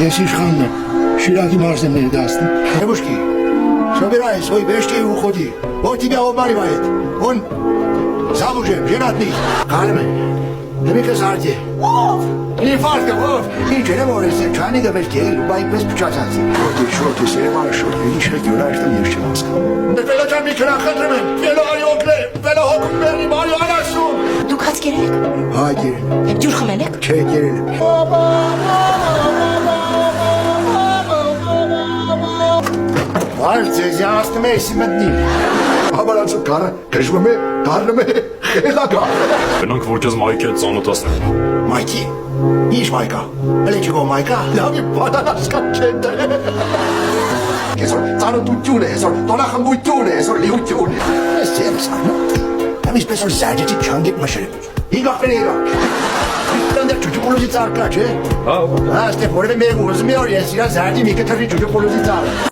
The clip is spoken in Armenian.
Ես իշխանն եմ, Շիրակի մարզն եմ ներկայացնում։ Девушки, собирай свои вещи и уходи. Вот тебя обманывает. Он замужем, женатный. Carmen, նմի կզարդի։ Մի վարկը, ինչ եմ օրես է, չանի գմել կել, ու բայպես պճացացի։ Շորդի, սերեմանը շորդի, ինչ է գյուրա աշտում ես չեմ ասկա։ Վելա ճան մի կրան խնդրում եմ, վելա արյոկն է, վելա հոգում մերի, մարյո անասում։ Դուք հաց կերել եք։ Հայ կերել եմ։ Եվ ջուր խմել եք։ Չէ կերել եմ։ Վար ձեզի անաստում է եսի մտնիմ։ Համարանցը կարը, կժվում է, կարնում է, խելակա։ Գնանք որ քեզ Մայքի հետ ծանոթացնենք։ Մայքի, ինչ Մայքա, հլեջիկո Մայքա, լավի բանանասկան չեն դե։ Այսօր ծանոթություն է, այսօր տոնախմբություն է, այսօր լիություն է։ Ես չեմ սանում, ամիսպես որ զաջեցի չանգիտ մշրեմ։ Հիգախներ եղա։ Տանդեր ճուճուպոլուզի ծարկա, չէ։ Հա, ստեղ որևէ մեր ուզում է որ ես իրա զարդի մի կտրվի ճուճուպոլուզի ծարը։